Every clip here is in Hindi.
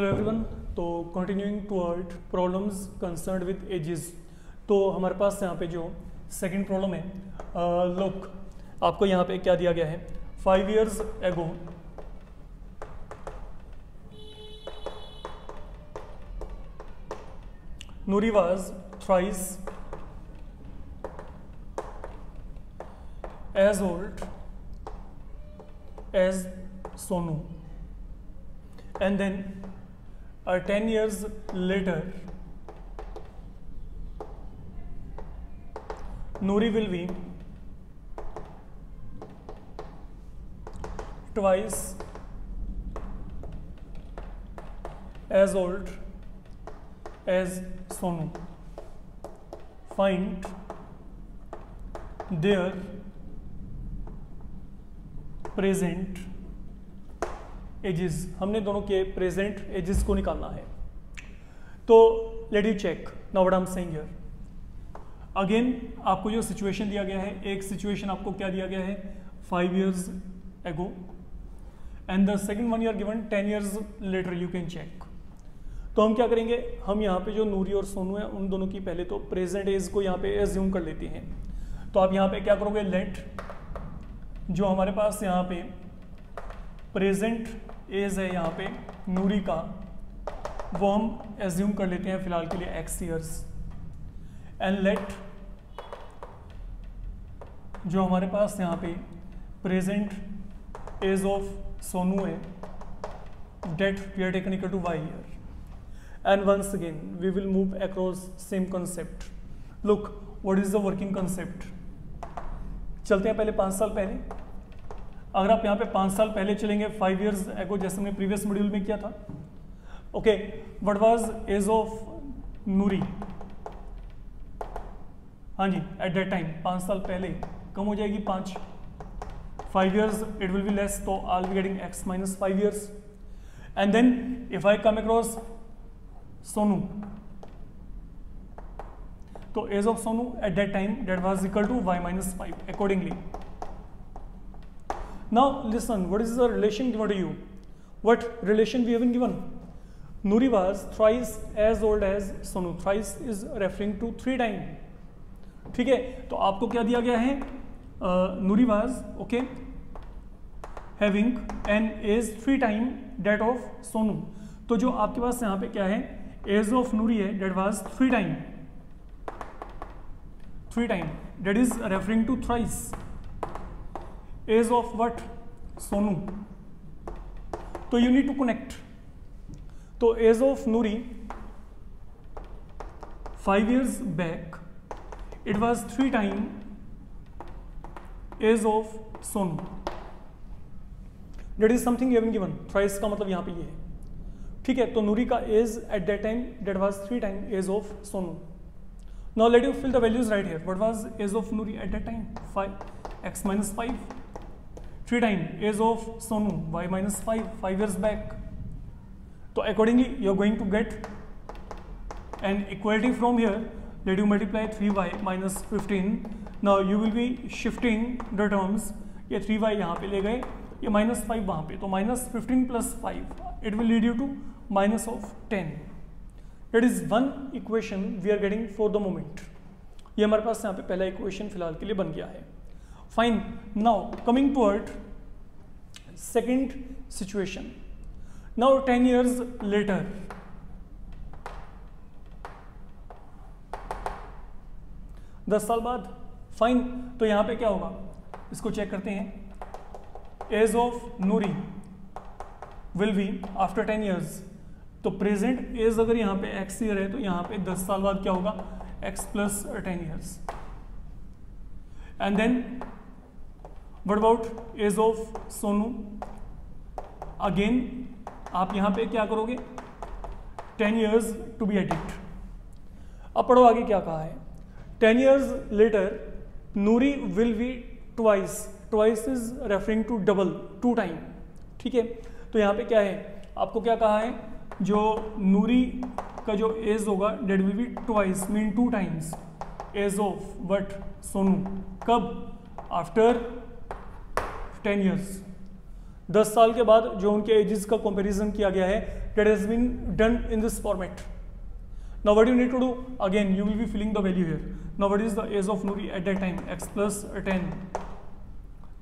Hello everyone. तो continuing toward problems concerned with ages. तो हमारे पास यहाँ पे जो सेकंड प्रॉब्लम है, लुक आपको यहाँ पे क्या दिया गया है। 5 years ago Noori was thrice as old as Sonu, and then 10 years later Noori will be twice as old as Sonu. Find their present ages. हमने दोनों के प्रेजेंट एजेस को निकालना है। तो let you check now what I am saying here. Again आपको जो सिचुएशन दिया गया है, एक सिचुएशन आपको क्या दिया गया है 5 years ago, and the second one you are given 10 years later. You can check. तो हम क्या करेंगे, हम यहाँ पे जो नूरी और सोनू है उन दोनों की पहले तो प्रेजेंट एज को यहाँ पे एज्यूम कर लेते हैं। तो आप यहाँ पे क्या करोगे, लेट जो हमारे पास यहाँ पे प्रेजेंट एज है यहाँ पे नूरी का, वो हम एज्यूम कर लेते हैं फिलहाल के लिए x years, एंड लेट जो हमारे पास यहाँ पे प्रेजेंट एज ऑफ सोनू है that we are taken equal to y year, and once again we will move across same concept. Look what is the working concept. चलते हैं पहले 5 साल पहले। अगर आप यहाँ पे 5 साल पहले चलेंगे 5 years एगो, जैसे हमने प्रीवियस मॉड्यूल में किया था। Okay, what was age of Noori. हाँ जी, एट दैट टाइम 5 साल पहले कम हो जाएगी 5 years it will be less, तो I will be getting x minus 5 years, and then if I come across Sonu, तो age of Sonu at that time that was equal to y minus 5 accordingly. Now listen, what is the relation given to you? What relation we have been given? Noori was thrice as old as Sonu. Thrice is referring to 3 times. ठीक है, तो आपको क्या दिया गया है, Noori was okay having an age 3 times that of Sonu. तो जो आपके पास यहाँ पे क्या है, age of Noori है that was 3 times, that is referring to thrice. Age of what? Sonu. तो you need to connect. तो age of Noori 5 years back it was 3 times age of Sonu. That is something you have been given. Thrice का मतलब यहाँ पे ये है। ठीक है, तो नूरी का age at that time that was 3 times age of Sonu. Now let you fill the values right here. What was age of Noori at that time? 5 x minus 5. 3 times age of Sonu y minus 5 years back. So accordingly you are going to get an equality from here. Let you multiply 3y minus 15. Now you will be shifting the terms. ये 3y यहाँ पे ले गए, ये minus 5 वहाँ पे, तो minus 15 plus 5 it will lead you to minus of 10. That is one equation we are getting for the moment. ये हमारे पास यहाँ पे पहला इक्वेशन फिलहाल के लिए बन गया है। Fine. Now coming toward second situation. Now 10 years later, दस साल बाद। फाइन, तो यहाँ पे क्या होगा, इसको चेक करते हैं। Age of Noori will be after 10 years, तो प्रेजेंट एज अगर यहाँ पे x ईयर है तो यहाँ पे 10 साल बाद क्या होगा, x plus 10 years, and then what about age of Sonu. Again आप यहाँ पे क्या करोगे, 10 years टू बी एडिट। अब पढ़ो आगे क्या कहा है। 10 years later Noori will be twice. Twice is referring to double, 2 times। ठीक है, तो यहाँ पे क्या है, आपको क्या कहा है, जो नूरी का जो एज होगा that will be twice, mean 2 times age of but Sonu. कब, आफ्टर 10 years. 10 साल के बाद जो उनके एजेस का कंपैरिजन किया गया है, that has been done in this format. Now what you need to do, again you will be filling the value here. Now what is the age of Noori at that time, x plus 10.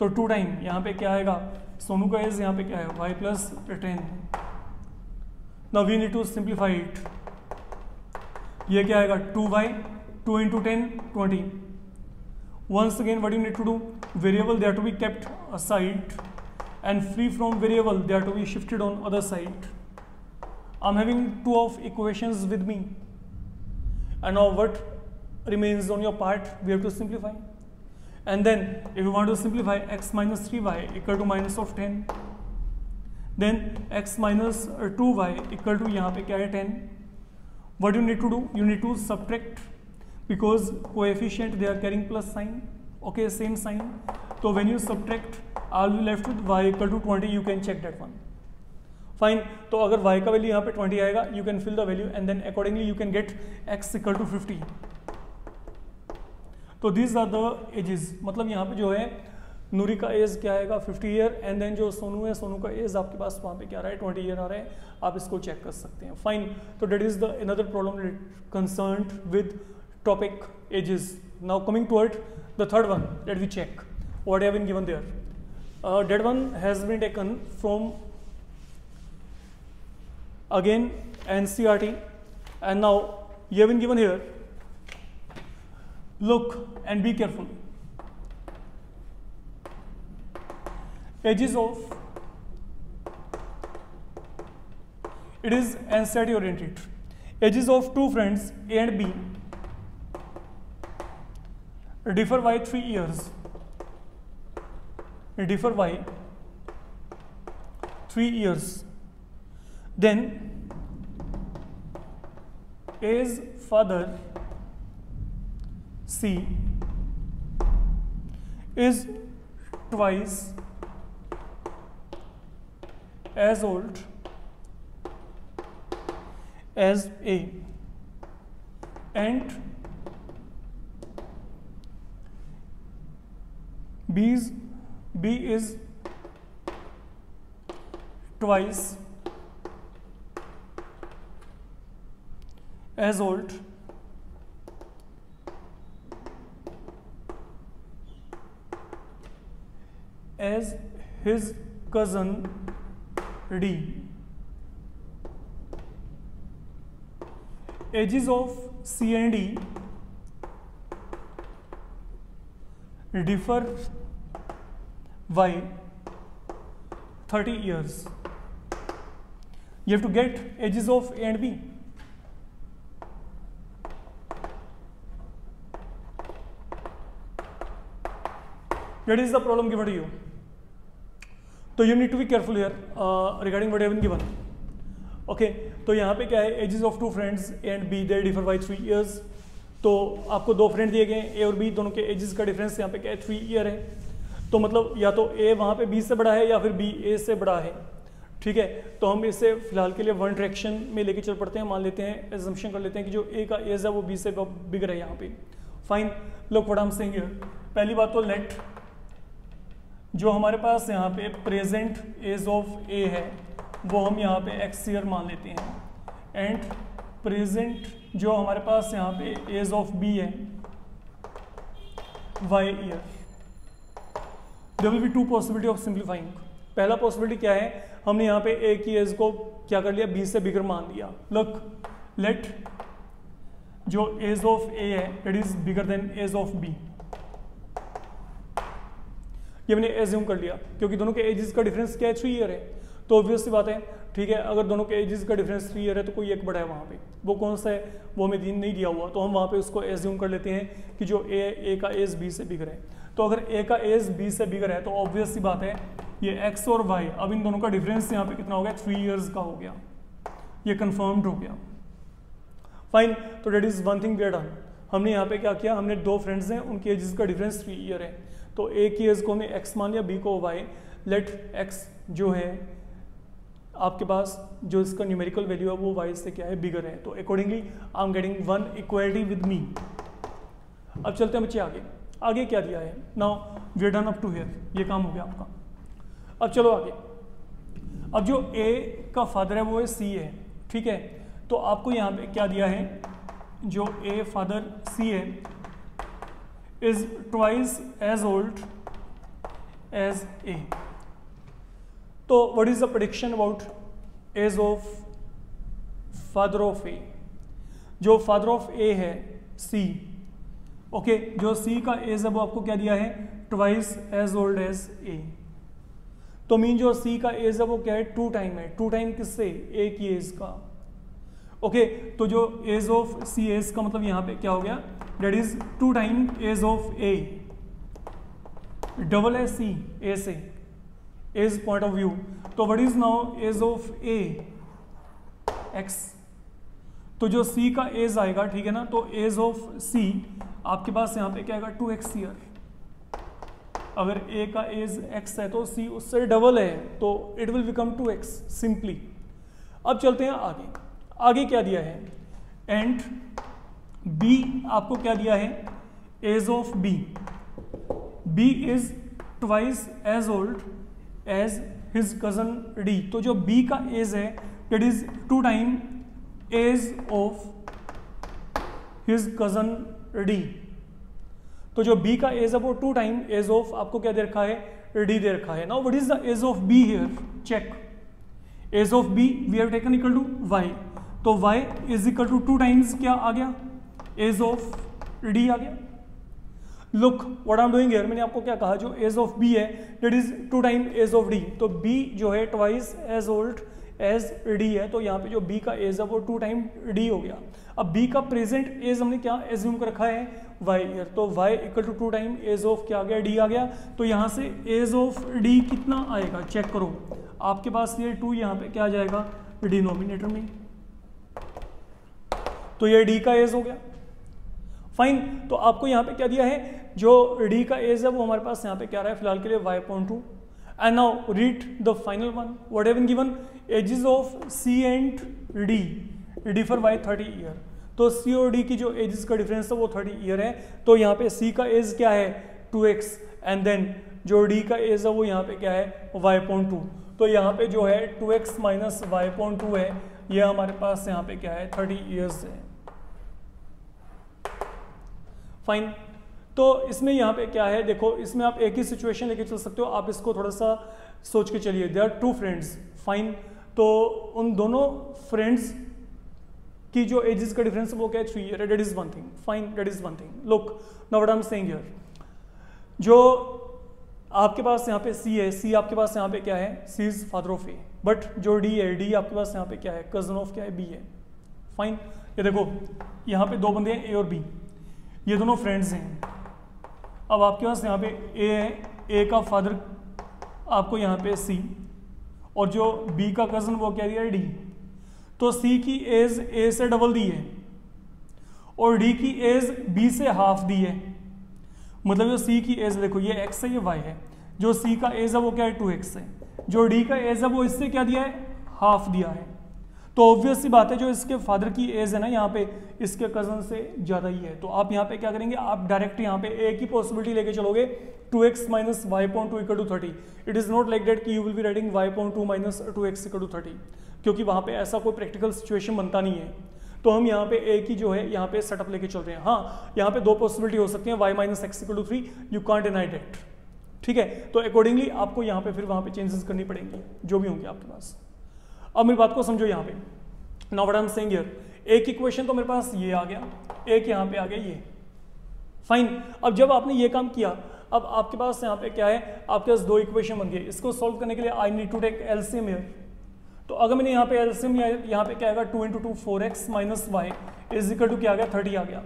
तो 2 टाइम यहाँ पे क्या आएगा, सोनू का एज यहाँ पे क्या है, y plus 10. Now we need to simplify it. ये क्या आएगा, 2y, 2 into 10, 20. Once again, what you need to do, variable they are to be kept aside, and free from variable they are to be shifted on other side. I'm having 2 of equations with me, and now what remains on your part, we have to simplify. And then if you want to simplify, x minus 3y equal to minus of 10, then x minus 2y equal to यहाँ पे क्या है 10. What you need to do, you need to subtract, because coefficient they are carrying plus sign, okay, same sign. So when you subtract, I'll be left with y equal to 20. You can check that one. Fine. तो अगर y का वैल्यू यहाँ पे 20 आएगा, you can fill the value and then accordingly you can get x equal to 50. तो these are the ages. मतलब यहाँ पे जो है नूरी का एज क्या आएगा 50 ईयर, एंड देन जो सोनू है, सोनू का एज आपके पास वहाँ पे क्या रहा है 20 ईयर आ रहा है. आप इसको चेक कर सकते हैं. फाइन. तो that is the another problem concerned with topic ages. Now coming toward the third one, let we check what have been given there. That one has been taken from again NCERT, and now you have been given here. Look and be careful. Ages of, it is NCERT oriented. Ages of 2 friends A and B differ by 3 years. Differ by 3 years. Then A's father C is twice as old as A, and B is twice as old as his cousin D. Ages of C and D differ by 30 years. You have to get ages of A and B. That is the problem given to you. So you need to be careful here regarding what I have been given. Okay, तो यहाँ पे क्या है, ages of 2 friends A and B they differ by 3 years. तो आपको 2 फ्रेंड दिए गए A और B, दोनों के एजेस का डिफरेंस यहाँ पे क्या है 3 ईयर है. तो मतलब या तो A वहाँ पे B से बड़ा है या फिर B A से बड़ा है. ठीक है, तो हम इसे फिलहाल के लिए वन डायरेक्शन में लेके चल पड़ते हैं. मान लेते हैं, एजम्पशन कर लेते हैं कि जो A का एज है वो B से बिगर है यहाँ पे. Fine. Look what I am saying here. पहली बात तो लेट जो हमारे पास यहाँ पे प्रेजेंट एज ऑफ ए है वो हम यहाँ पे एक्स ईयर मान लेते हैं, एंड प्रेजेंट जो हमारे पास यहाँ पे एज ऑफ बी है Y year. There will be 2 possibility of simplifying. पहला पॉसिबिलिटी क्या है, हमने यहाँ पे ए की एज को क्या कर लिया, बी से बिगर मान लिया. लुक, लेट जो एज ऑफ ए है it is bigger than age of B. ये मैंने एज्यूम कर लिया क्योंकि दोनों के एजेस का डिफरेंस क्या है 3 ईयर है. तो ऑब्वियस सी बात है, ठीक है, अगर दोनों के एजेस का डिफरेंस 3 ईयर है तो कोई एक बड़ा है वहाँ पे. वो कौन सा है वो हमें नहीं दिया हुआ, तो हम वहाँ पे उसको एज्यूम कर लेते हैं कि जो ए का एज बी से बिगर है. तो अगर ए का एज बी से बिगर है तो ऑब्वियस सी बात है ये एक्स और वाई, अब इन दोनों का डिफरेंस यहाँ पे कितना हो गया 3 ईयर्स का हो गया. ये कन्फर्म्ड हो गया. फाइन. तो that is one thing we are done. हमने यहाँ पे क्या किया, हमने 2 फ्रेंड्स हैं उनके एजेस का डिफरेंस 3 ईयर है. तो ए की एज को हमने एक्स मान लिया, बी को वाई. लेट एक्स जो है आपके पास जो इसका न्यूमेरिकल वैल्यू है वो वाई से क्या है बिगर है. तो accordingly I am getting one equality with me. अब चलते हैं बच्चे आगे. आगे क्या दिया है, now we are done up to here. ये काम हो गया आपका. अब चलो आगे. अब जो ए का फादर है वो है सी है, ठीक है, तो आपको यहाँ पे क्या दिया है, जो ए फादर सी है is twice as old as A. तो what is the prediction about age of father of A? जो फादर ऑफ ए है सी, ओके, जो सी का एज है वो आपको क्या दिया है, twice as old as A. तो मीन जो सी का एज है वो क्या है, 2 टाइम है। 2 टाइम किससे, ए की एज का, ओके। तो जो एज ऑफ सी एज का मतलब यहाँ पे क्या हो गया, that is 2 time age of A, double है सी ए से, एज पॉइंट ऑफ व्यू। तो what is now age of A, X. तो जो सी का एज आएगा, ठीक है ना, तो एज ऑफ सी आपके पास यहाँ पे क्या आएगा, 2x ईयर। अगर ए का एज x है तो सी उससे डबल है, तो it will become 2x simply. अब चलते हैं आगे। आगे क्या दिया है, एंड बी आपको क्या दिया है, age of B, B is twice as old as his cousin D. तो जो बी का एज है that is 2 time age of his cousin D. तो जो बी का एज है वो 2 टाइम एज ऑफ आपको क्या दे रखा है, डी दे रखा है। Now what is the age of B here, check. Age of B we have taken equal to Y, तो Y is equal to 2 times क्या आ गया, एज ऑफ डी आ गया। Look what I am doing here, मैंने आपको क्या कहा, जो एज ऑफ बी है that is 2 time age of D. तो बी जो है twice as old as D है, तो यहाँ पे जो बी का एज है वो 2 टाइम डी हो गया। अब बी का प्रेजेंट एज हमने क्या एज्यूम कर रखा है, वाई ईयर, तो Y equal to 2 time age of क्या आ गया, डी आ गया। तो यहाँ से एज ऑफ डी कितना आएगा, चेक करो, आपके पास ये 2 यहाँ पे क्या आ जाएगा, डिनोमिनेटर में, तो ये डी का एज हो गया। फाइन, तो आपको यहाँ पे क्या दिया है, जो डी का एज है वो हमारे पास यहाँ पे क्या रहा है फिलहाल के लिए y.2। And now read the final one, what have been given, ages of C and D differ by 30 year. तो सी और डी की जो एजेस का डिफरेंस है वो 30 ईयर है। तो यहाँ पे सी का एज क्या है 2x, एंड देन जो डी का एज है वो यहाँ पे क्या है y.2। तो यहाँ पे जो है 2x माइनस y.2 है, ये हमारे पास यहाँ पे क्या है 30 ईयर्स है। फाइन, तो इसमें यहाँ पे क्या है, देखो इसमें आप एक ही सिचुएशन लेके चल सकते हो, आप इसको थोड़ा सा सोच के चलिए। दे आर 2 फ्रेंड्स, फाइन, तो उन दोनों फ्रेंड्स की जो एजेस का डिफरेंस है वो क्या है 3 ईयर है, that is one thing, fine, that is one thing. Look now what I am saying here, जो आपके पास यहाँ पे सी है, सी आपके पास यहाँ पे क्या है, C is father of A, but जो डी है, डी आपके पास यहाँ पे क्या है, कजन ऑफ क्या है, बी है। फाइन, ये देखो यहाँ पे 2 बंदे हैं ए और बी, ये दोनों फ्रेंड्स हैं। अब आपके पास यहाँ पे ए है, ए का फादर आपको यहाँ पे सी, और जो बी का कजन वो क्या दिया है, डी। तो सी की एज ए से डबल दी है और डी की एज बी से हाफ दी है। मतलब जो सी की एज देखो ये x है, ये y है, जो सी का एज है वो क्या है 2x है, जो डी का एज है वो इससे क्या दिया है, हाफ दिया है। तो ऑब्वियस सी बात है जो इसके फादर की एज है ना यहाँ पे इसके कजन से ज्यादा ही है। तो आप यहाँ पे क्या करेंगे, आप डायरेक्ट यहाँ पे एक ही पॉसिबिलिटी लेके चलोगे, 2x minus y.2 equal to 30। It is not like that कि you will be writing y.2 minus 2x equal to 30, क्योंकि वहां पे ऐसा कोई प्रैक्टिकल सिचुएशन बनता नहीं है। तो हम यहाँ पे एक ही जो है यहाँ पे सेटअप लेके चल रहे हैं। हाँ, यहाँ पे 2 पॉसिबिलिटी हो सकती है, y minus x equal to 3, you can't deny that, ठीक है। तो अकॉर्डिंगली आपको यहाँ पे फिर वहां पे चेंजेस करनी पड़ेंगी जो भी होंगे आपके पास। अब मेरी बात को समझो यहाँ पे, now what I am saying here, एक इक्वेशन तो मेरे पास ये आ गया, एक यहाँ पे आ गया ये, फाइन। अब जब आपने ये काम किया, अब आपके पास यहाँ पे क्या है, आपके पास 2 इक्वेशन बन गई। इसको सॉल्व करने के लिए I need to take LCM here. तो अगर मैंने यहाँ पे एलसीएम लिया, यहाँ पे क्या आएगा 2 × 2 4x minus Y is equal to क्या आ गया 30 आ गया।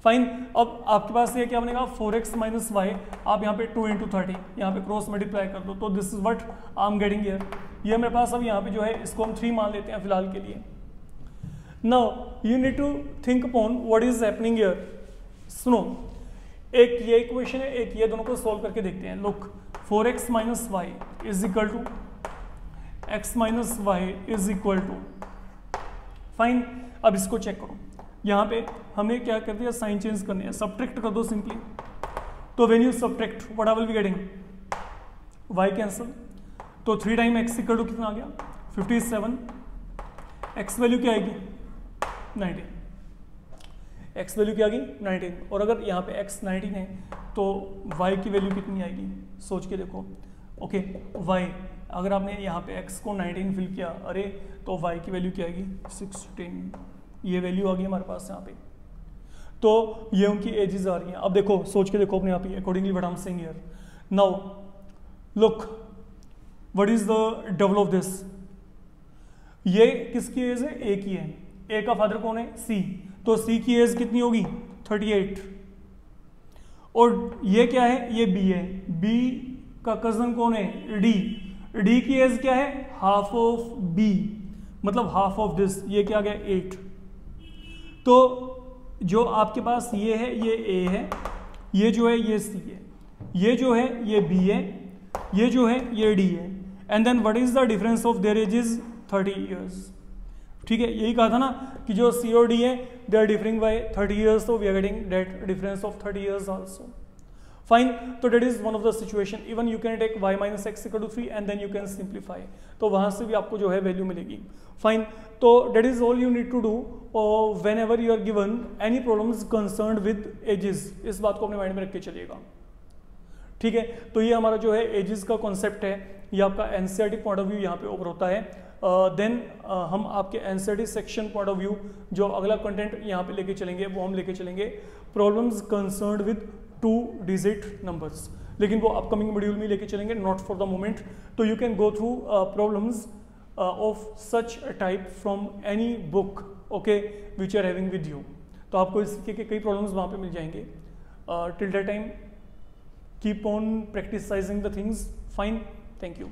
फाइन, अब आपके पास ये क्या बनेगा 4x माइनस वाई, आप यहाँ पे 2 × 30 यहाँ पे क्रॉस मल्टीप्लाई कर दो, तो this is what I am getting here. ये मेरे पास अब यहाँ पे जो है इसको हम 3 मान लेते हैं फिलहाल के लिए। Now you need to think upon what is happening here. सुनो, एक ये इक्वेशन है, एक ये, दोनों को सोल्व करके देखते हैं। Look 4x minus Y is equal to x minus Y is equal to, fine. अब इसको चेक करो, यहाँ पे हमें क्या कर दिया, साइन चेंज करने हैं, सब्ट्रैक्ट कर दो सिंपली। तो when you subtract what I will be getting, y cancel, तो 3 टाइम एक्स इक्वल टू कितना आ गया 57, एक्स वैल्यू क्या आएगी 19, एक्स वैल्यू क्या आ गई 19, और अगर यहाँ पे एक्स 19 है तो वाई की वैल्यू कितनी आएगी, सोच के देखो। ओके वाई, अगर आपने यहाँ पे एक्स को 19 फिल किया, अरे तो वाई की वैल्यू क्या आएगी 16, ये वैल्यू आ गई हमारे पास यहाँ पे। तो ये उनकी एजेस आ रही हैं। अब देखो सोच के देखो अपने आप ही, accordingly what I am saying here. Now look what is the double of this, ये किसकी एज है, ए की है, ए का फादर कौन है सी, तो सी की एज कितनी होगी 38, और ये क्या है ये बी है, बी का कजन कौन है डी, डी की एज क्या है हाफ ऑफ बी, मतलब हाफ ऑफ दिस, ये क्या गया 8। तो जो आपके पास ये है ये ए है, ये जो है ये सी है, ये जो है ये बी है, ये जो है ये डी है, and then what is the difference of their ages 30 years. ठीक है, यही कहा था ना कि जो सी और डी है they are differing by 30 years, तो we are getting that difference of 30 years also. Fine, तो that is one of the situation. Even you can take y minus X equal to 3 and then you can simplify, तो वहां से भी आपको जो है वैल्यू मिलेगी। फाइन, तो that is all you need to do whenever you are given any problems concerned with ages, इस बात को अपने माइंड में रख के चलिएगा। ठीक है, तो ये हमारा जो है एजेस का कॉन्सेप्ट है, ये आपका एनसीईआरटी पॉइंट ऑफ व्यू यहाँ पे ओवर होता है। देन हम आपके NCERT section point of view जो अगला कंटेंट यहाँ पे लेके चलेंगे वो हम लेके चलेंगे problems concerned with 2 digit numbers, लेकिन वो अपकमिंग मॉड्यूल में लेके चलेंगे, नॉट फॉर द मोमेंट। तो you can go through problems of such type from any book, okay, which are having with you. तो आपको इस तरीके के कई प्रॉब्लम्स वहाँ पे मिल जाएंगे। Till that time keep on practising the things. Fine, thank you.